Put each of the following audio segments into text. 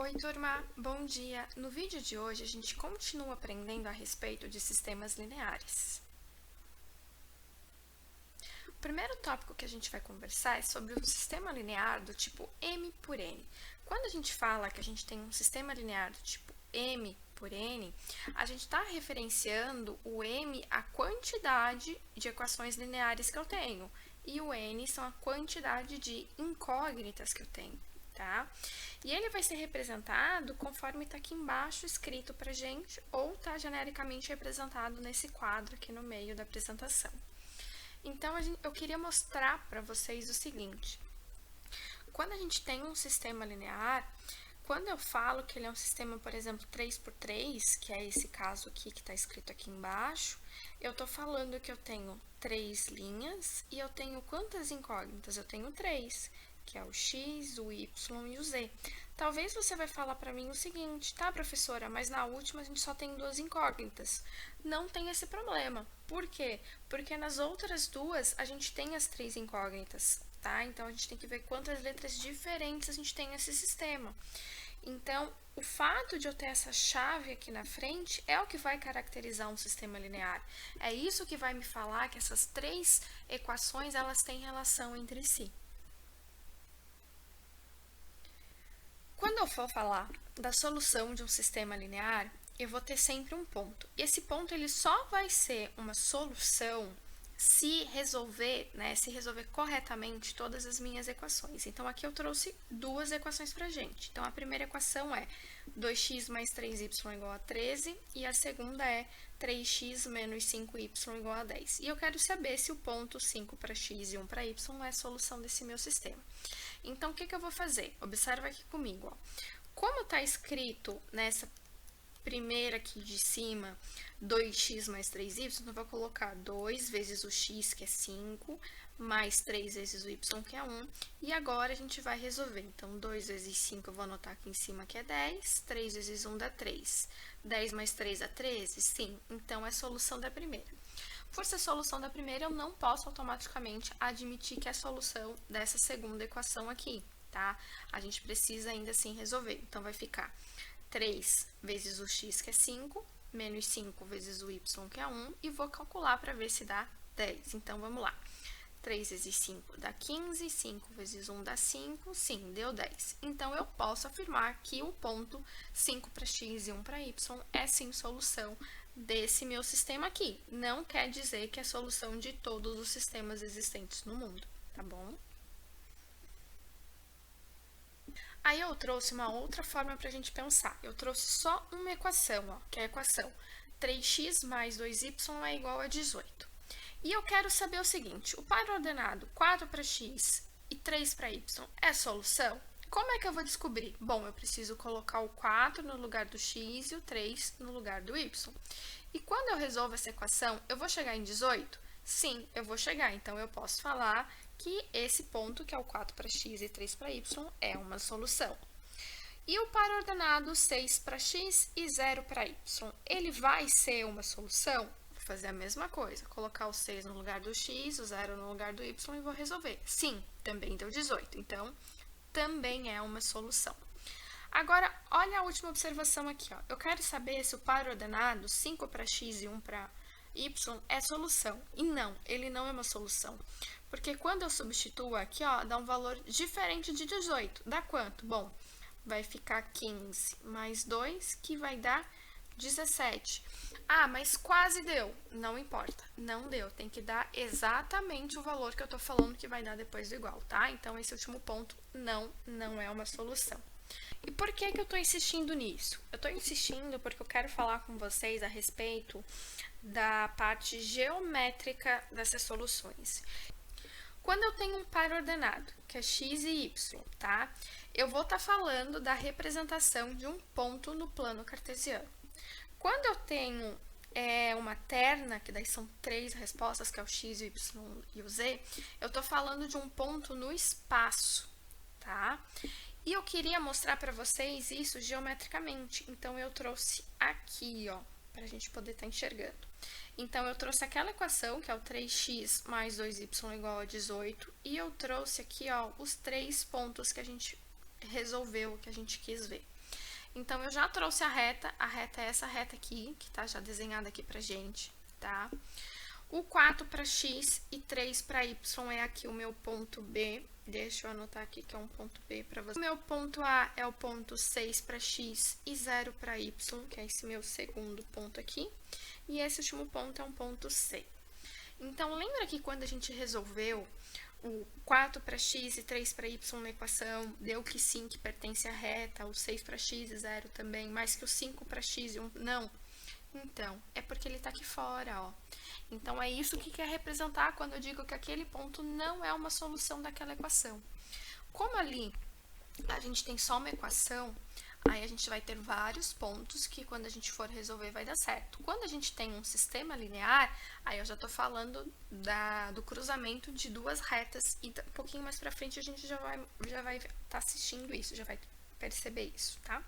Oi, turma! Bom dia! No vídeo de hoje, a gente continua aprendendo a respeito de sistemas lineares. O primeiro tópico que a gente vai conversar é sobre um sistema linear do tipo M por N. Quando a gente fala que a gente tem um sistema linear do tipo M por N, a gente está referenciando o M à quantidade de equações lineares que eu tenho, e o N são a quantidade de incógnitas que eu tenho. Tá? E ele vai ser representado conforme está aqui embaixo escrito para gente, ou está genericamente representado nesse quadro aqui no meio da apresentação. Então, eu queria mostrar para vocês o seguinte: quando a gente tem um sistema linear, quando eu falo que ele é um sistema, por exemplo, 3x3, que é esse caso aqui que está escrito aqui embaixo, eu estou falando que eu tenho 3 linhas e eu tenho quantas incógnitas? Eu tenho 3, que é o x, o y e o z. Talvez você vai falar para mim o seguinte: tá, professora, mas na última a gente só tem 2 incógnitas. Não tem esse problema. Por quê? Porque nas outras duas a gente tem as 3 incógnitas, tá? Então a gente tem que ver quantas letras diferentes a gente tem nesse sistema. Então, o fato de eu ter essa chave aqui na frente é o que vai caracterizar um sistema linear. É isso que vai me falar que essas 3 equações elas têm relação entre si. Quando eu for falar da solução de um sistema linear, eu vou ter sempre um ponto. E esse ponto ele só vai ser uma solução se resolver corretamente todas as minhas equações. Então, aqui eu trouxe 2 equações para a gente. Então, a primeira equação é 2x mais 3y igual a 13 e a segunda é 3x menos 5y igual a 10. E eu quero saber se o ponto 5 para x e 1 para y é a solução desse meu sistema. Então, o que eu vou fazer? Observa aqui comigo. Ó. Como está escrito nessa primeira aqui de cima, 2x mais 3y, eu vou colocar 2 vezes o x, que é 5, mais 3 vezes o y, que é 1. E agora a gente vai resolver. Então, 2 vezes 5 eu vou anotar aqui em cima, que é 10. 3 vezes 1 dá 3. 10 mais 3 dá 13? Sim. Então, é a solução da primeira. Por ser solução da primeira, eu não posso automaticamente admitir que é a solução dessa segunda equação aqui, tá? A gente precisa ainda assim resolver. Então, vai ficar 3 vezes o x, que é 5, menos 5 vezes o y, que é 1, e vou calcular para ver se dá 10. Então, vamos lá. 3 vezes 5 dá 15, 5 vezes 1 dá 5, sim, deu 10. Então, eu posso afirmar que o ponto 5 para x e 1 para y é sim solução desse meu sistema aqui. Não quer dizer que é solução de todos os sistemas existentes no mundo, tá bom? Aí eu trouxe uma outra forma para a gente pensar. Eu trouxe só uma equação, ó, que é a equação 3x mais 2y é igual a 18. E eu quero saber o seguinte: o par ordenado 4 para x e 3 para y é solução? Como é que eu vou descobrir? Bom, eu preciso colocar o 4 no lugar do x e o 3 no lugar do y. E quando eu resolvo essa equação, eu vou chegar em 18? Sim, eu vou chegar. Então, eu posso falar que esse ponto, que é o 4 para x e 3 para y, é uma solução. E o par ordenado 6 para x e 0 para y, ele vai ser uma solução? Vou fazer a mesma coisa, colocar o 6 no lugar do x, o 0 no lugar do y e vou resolver. Sim, também deu 18, então também é uma solução. Agora, olha a última observação aqui. Ó. Eu quero saber se o par ordenado 5 para x e 1 para y é solução. E não, ele não é uma solução. Porque quando eu substituo aqui, ó, dá um valor diferente de 18. Dá quanto? Bom, vai ficar 15 mais 2, que vai dar 17. Ah, mas quase deu. Não importa, não deu. Tem que dar exatamente o valor que eu estou falando que vai dar depois do igual, tá? Então, esse último ponto não é uma solução. E por que eu estou insistindo nisso? Eu estou insistindo porque eu quero falar com vocês a respeito da parte geométrica dessas soluções. Quando eu tenho um par ordenado, que é x e y, tá? Eu vou estar falando da representação de um ponto no plano cartesiano. Quando eu tenho uma terna, que daí são 3 respostas, que é o x, o y e o z, eu estou falando de um ponto no espaço, tá? E eu queria mostrar para vocês isso geometricamente, então eu trouxe aqui, ó, para a gente poder estar enxergando. Então, eu trouxe aquela equação, que é o 3x mais 2y igual a 18, e eu trouxe aqui, ó, os 3 pontos que a gente resolveu, que a gente quis ver. Então, eu já trouxe a reta é essa reta aqui, que tá já desenhada aqui pra gente, tá? O 4 para x e 3 para y é aqui o meu ponto B. Deixa eu anotar aqui que é um ponto B para você. O meu ponto A é o ponto 6 para x e 0 para y, que é esse meu segundo ponto aqui. E esse último ponto é um ponto C. Então, lembra que quando a gente resolveu o 4 para x e 3 para y na equação, deu que sim, que pertence à reta, o 6 para x e 0 também, mais que o 5 para x e 1, não. Então, é porque ele está aqui fora, ó. Então, é isso que quer representar quando eu digo que aquele ponto não é uma solução daquela equação. Como ali a gente tem só uma equação, aí a gente vai ter vários pontos que quando a gente for resolver vai dar certo. Quando a gente tem um sistema linear, aí eu já estou falando do cruzamento de duas retas e um pouquinho mais para frente a gente já vai estar assistindo isso, já vai perceber isso, tá?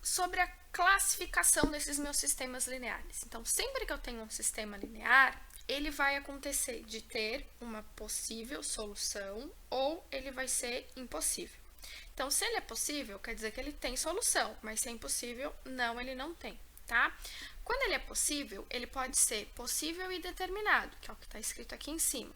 Sobre a classificação desses meus sistemas lineares. Então, sempre que eu tenho um sistema linear, ele vai acontecer de ter uma possível solução ou ele vai ser impossível. Então, se ele é possível, quer dizer que ele tem solução, mas se é impossível, não, ele não tem, tá? Quando ele é possível, ele pode ser possível e determinado, que é o que está escrito aqui em cima.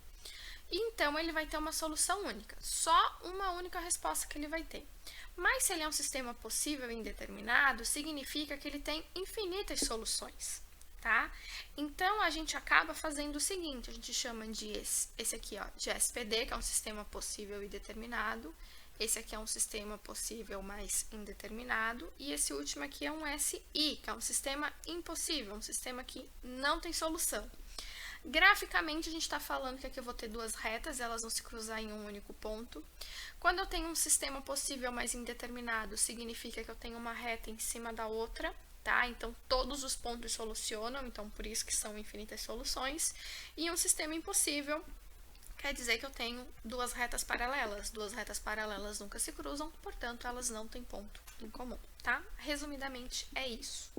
Então, ele vai ter uma solução única, só uma única resposta que ele vai ter. Mas se ele é um sistema possível e indeterminado, significa que ele tem infinitas soluções, tá? Então, a gente acaba fazendo o seguinte, a gente chama de esse aqui, ó, de SPD, que é um sistema possível e determinado. Esse aqui é um sistema possível mais indeterminado. E esse último aqui é um SI, que é um sistema impossível, um sistema que não tem solução. Graficamente, a gente está falando que aqui eu vou ter duas retas, elas vão se cruzar em um único ponto. Quando eu tenho um sistema possível mais indeterminado, significa que eu tenho uma reta em cima da outra, tá? Então, todos os pontos solucionam, então por isso que são infinitas soluções. E um sistema impossível quer dizer que eu tenho duas retas paralelas. Duas retas paralelas nunca se cruzam, portanto, elas não têm ponto em comum, tá? Resumidamente, é isso.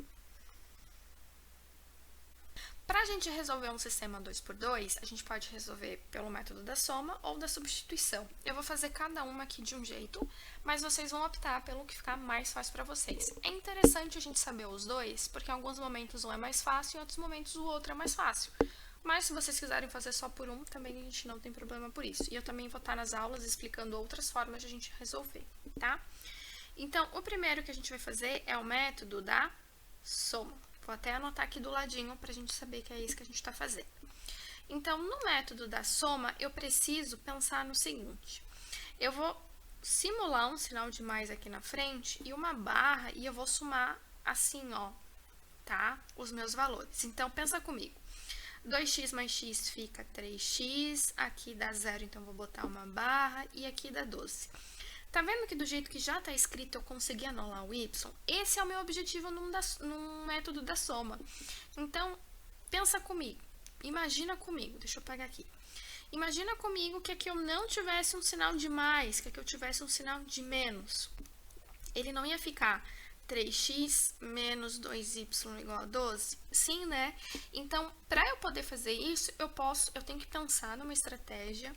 Para a gente resolver um sistema 2x2, a gente pode resolver pelo método da soma ou da substituição. Eu vou fazer cada uma aqui de um jeito, mas vocês vão optar pelo que ficar mais fácil para vocês. É interessante a gente saber os dois, porque em alguns momentos um é mais fácil e em outros momentos o outro é mais fácil. Mas se vocês quiserem fazer só por um, também a gente não tem problema por isso. E eu também vou estar nas aulas explicando outras formas de a gente resolver, tá? Então, o primeiro que a gente vai fazer é o método da soma. Vou até anotar aqui do ladinho para a gente saber que é isso que a gente está fazendo. Então, no método da soma, eu preciso pensar no seguinte. Eu vou simular um sinal de mais aqui na frente e uma barra e eu vou somar assim, ó, tá? Os meus valores. Então, pensa comigo. 2x mais x fica 3x, aqui dá 0, então vou botar uma barra e aqui dá 12. Tá vendo que do jeito que já está escrito eu consegui anular o y? Esse é o meu objetivo num método da soma. Então, pensa comigo, imagina comigo, deixa eu pegar aqui. Imagina comigo que aqui eu não tivesse um sinal de mais, que aqui eu tivesse um sinal de menos. Ele não ia ficar 3x menos 2y igual a 12? Sim, né? Então, para eu poder fazer isso, eu tenho que pensar numa estratégia.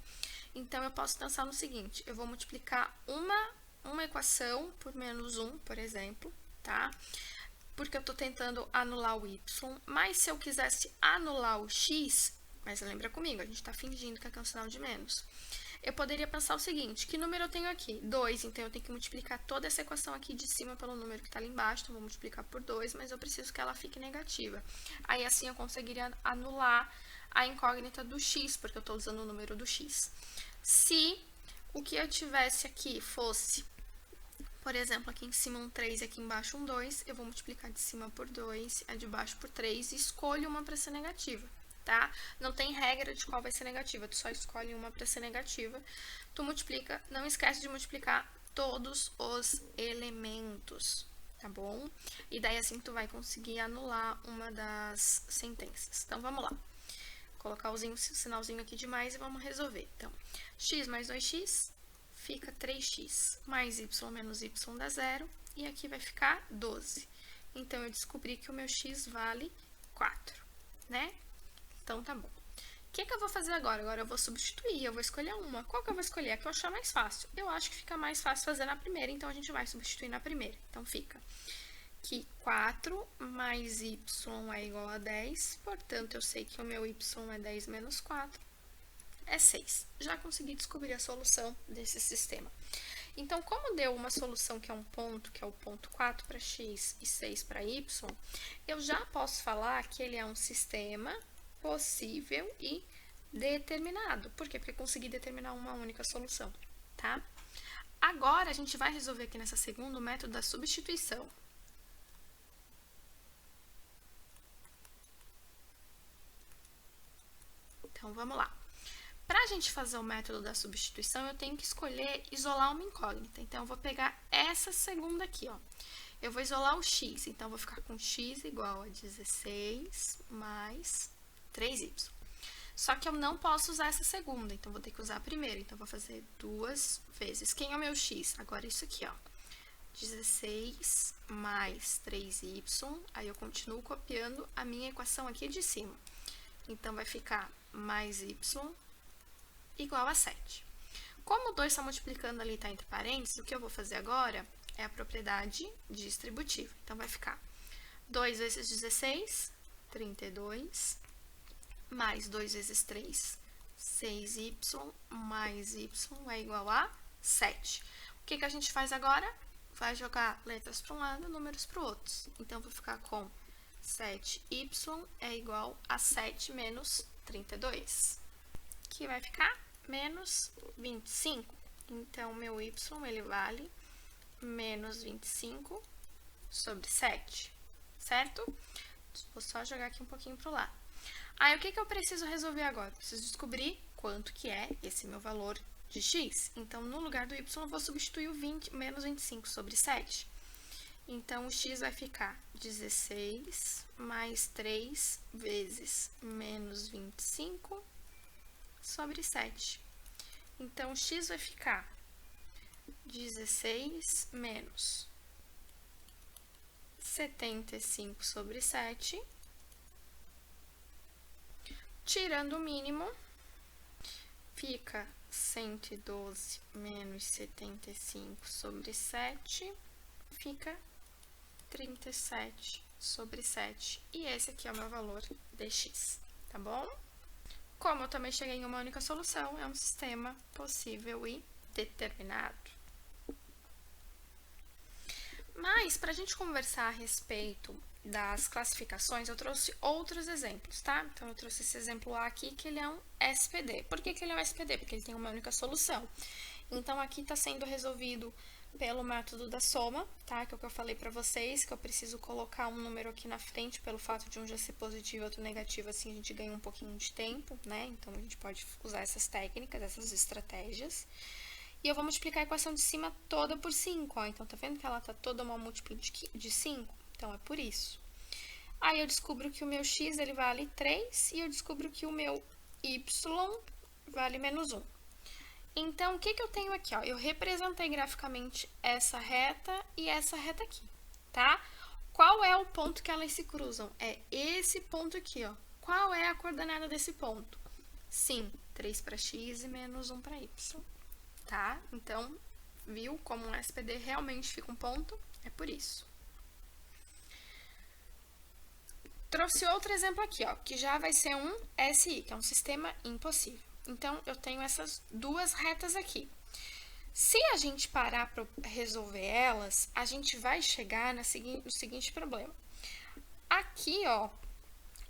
Então, eu posso pensar no seguinte, eu vou multiplicar uma equação por menos 1, por exemplo, tá? Porque eu estou tentando anular o y, mas se eu quisesse anular o x, mas lembra comigo, a gente está fingindo que aqui é um sinal de menos. Eu poderia pensar o seguinte, que número eu tenho aqui? 2, então eu tenho que multiplicar toda essa equação aqui de cima pelo número que está ali embaixo, então eu vou multiplicar por 2, mas eu preciso que ela fique negativa. Aí assim eu conseguiria anular a incógnita do x, porque eu estou usando o número do x. Se o que eu tivesse aqui fosse, por exemplo, aqui em cima um 3 e aqui embaixo um 2, eu vou multiplicar de cima por 2, a de baixo por 3 e escolho uma para ser negativa, tá? Não tem regra de qual vai ser negativa, tu só escolhe uma para ser negativa. Tu multiplica, não esquece de multiplicar todos os elementos, tá bom? E daí assim tu vai conseguir anular uma das sentenças. Então, vamos lá. Colocar o sinalzinho aqui de mais e vamos resolver. Então, x mais 2x fica 3x, mais y menos y dá 0, e aqui vai ficar 12. Então, eu descobri que o meu x vale 4, né? Então, tá bom. que eu vou fazer agora? Agora eu vou substituir, eu vou escolher uma. Qual que eu vou escolher? A que eu achar mais fácil. Eu acho que fica mais fácil fazer na primeira, então a gente vai substituir na primeira. Então, fica que 4 mais y é igual a 10, portanto, eu sei que o meu y é 10 menos 4, é 6. Já consegui descobrir a solução desse sistema. Então, como deu uma solução que é um ponto, que é o ponto 4 para x e 6 para y, eu já posso falar que ele é um sistema possível e determinado. Por quê? Porque eu consegui determinar uma única solução, tá? Agora, a gente vai resolver aqui nessa segunda o método da substituição. Então, vamos lá. Para a gente fazer o método da substituição, eu tenho que escolher isolar uma incógnita. Então, eu vou pegar essa segunda aqui, ó. Eu vou isolar o x, então, eu vou ficar com x igual a 16 mais 3y. Só que eu não posso usar essa segunda, então, vou ter que usar a primeira. Então, eu vou fazer 2 vezes. Quem é o meu x? Agora, isso aqui, ó. 16 mais 3y. Aí, eu continuo copiando a minha equação aqui de cima. Então, vai ficar mais y igual a 7. Como o 2 está multiplicando ali, está entre parênteses, o que eu vou fazer agora é a propriedade distributiva. Então, vai ficar 2 vezes 16, 32, mais 2 vezes 3, 6y, mais y é igual a 7. O que a gente faz agora? Vai jogar letras para um lado, números para o outro. Então, vou ficar com 7y é igual a 7 menos 32, que vai ficar menos 25. Então, meu y, ele vale menos 25 sobre 7, certo? Vou só jogar aqui um pouquinho para o lado. Aí, o que eu preciso resolver agora? Preciso descobrir quanto que é esse meu valor de x. Então, no lugar do y, eu vou substituir o menos 25 sobre 7. Então, o x vai ficar 16 mais 3 vezes menos 25 sobre 7. Então, o x vai ficar 16 menos 75 sobre 7, tirando o mínimo, fica 112 menos 75 sobre 7, fica 37 sobre 7. E esse aqui é o meu valor de x, tá bom? Como eu também cheguei em uma única solução, é um sistema possível e determinado. Mas, para a gente conversar a respeito das classificações, eu trouxe outros exemplos, tá? Então, eu trouxe esse exemplo A aqui, que ele é um SPD. Por que ele é um SPD? Porque ele tem uma única solução. Então, aqui está sendo resolvido pelo método da soma, tá? Que é o que eu falei para vocês, que eu preciso colocar um número aqui na frente, pelo fato de um já ser positivo e outro negativo, assim a gente ganha um pouquinho de tempo, né? Então, a gente pode usar essas técnicas, essas estratégias. E eu vou multiplicar a equação de cima toda por 5, ó. Então, tá vendo que ela tá toda uma múltipla de 5? Então, é por isso. Aí, eu descubro que o meu x, ele vale 3, e eu descubro que o meu y vale menos 1. Então, o que eu tenho aqui, ó? Eu representei graficamente essa reta e essa reta aqui, tá? Qual é o ponto que elas se cruzam? É esse ponto aqui, ó. Qual é a coordenada desse ponto? Sim, 3 para x e menos 1 para y. Tá? Então, viu como um SPD realmente fica um ponto? É por isso. Trouxe outro exemplo aqui, ó, que já vai ser um SI, que é um sistema impossível. Então, eu tenho essas duas retas aqui. Se a gente parar para resolver elas, a gente vai chegar no seguinte problema. Aqui, ó,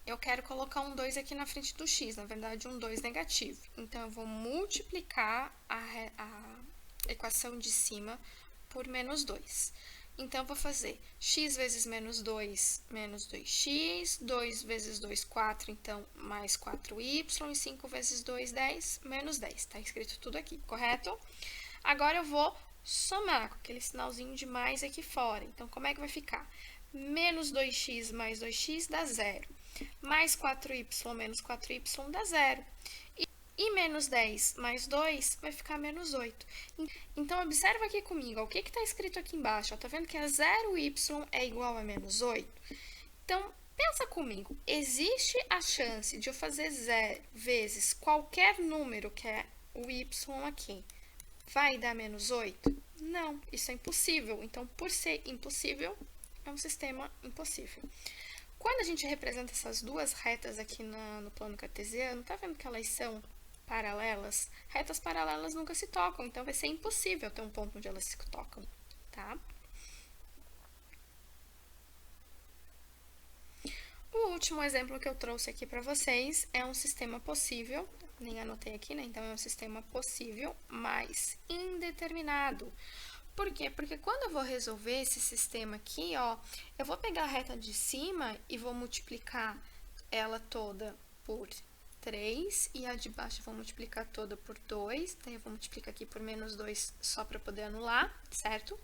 eu quero colocar um 2 aqui na frente do x, na verdade, um 2 negativo. Então, eu vou multiplicar a equação de cima por menos 2. Então, eu vou fazer x vezes menos 2, menos 2x, 2 vezes 2, 4, então, mais 4y, e 5 vezes 2, 10, menos 10. Tá escrito tudo aqui, correto? Agora, eu vou somar com aquele sinalzinho de mais aqui fora. Então, como é que vai ficar? Menos 2x mais 2x dá 0. Mais 4y menos 4y dá 0. E menos 10 mais 2 vai ficar menos 8. Então, observa aqui comigo, ó, o que está escrito aqui embaixo? Ó, tá vendo que a 0y é igual a menos 8? Então, Pensa comigo, existe a chance de eu fazer 0 vezes qualquer número que é o y aqui, vai dar menos 8? Não, isso é impossível. Então, por ser impossível, é um sistema impossível. Quando a gente representa essas duas retas aqui no plano cartesiano, tá vendo que elas são paralelas? Retas paralelas nunca se tocam, então vai ser impossível ter um ponto onde elas se tocam, tá? O último exemplo que eu trouxe aqui para vocês é um sistema possível, nem anotei aqui, né? Então, é um sistema possível, mas indeterminado. Por quê? Porque quando eu vou resolver esse sistema aqui, ó, eu vou pegar a reta de cima e vou multiplicar ela toda por 3, e a de baixo eu vou multiplicar toda por 2, daí eu vou multiplicar aqui por menos 2 só para poder anular, certo?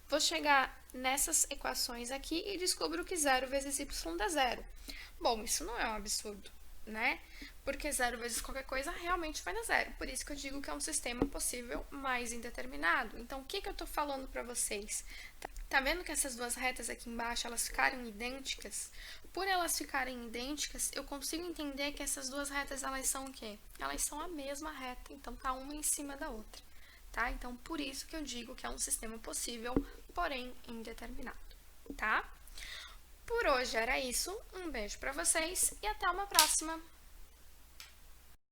Vou chegar nessas equações aqui e descubro que 0 vezes y dá 0. Bom, isso não é um absurdo, né? Porque 0 vezes qualquer coisa realmente vai dar 0. Por isso que eu digo que é um sistema possível mais indeterminado. Então, o que eu estou falando para vocês? Tá vendo que essas duas retas aqui embaixo, elas ficaram idênticas? Por elas ficarem idênticas, eu consigo entender que essas duas retas, elas são o quê? Elas são a mesma reta, então tá uma em cima da outra, tá? Então, por isso que eu digo que é um sistema possível, porém indeterminado, tá? Por hoje era isso, um beijo para vocês e até uma próxima!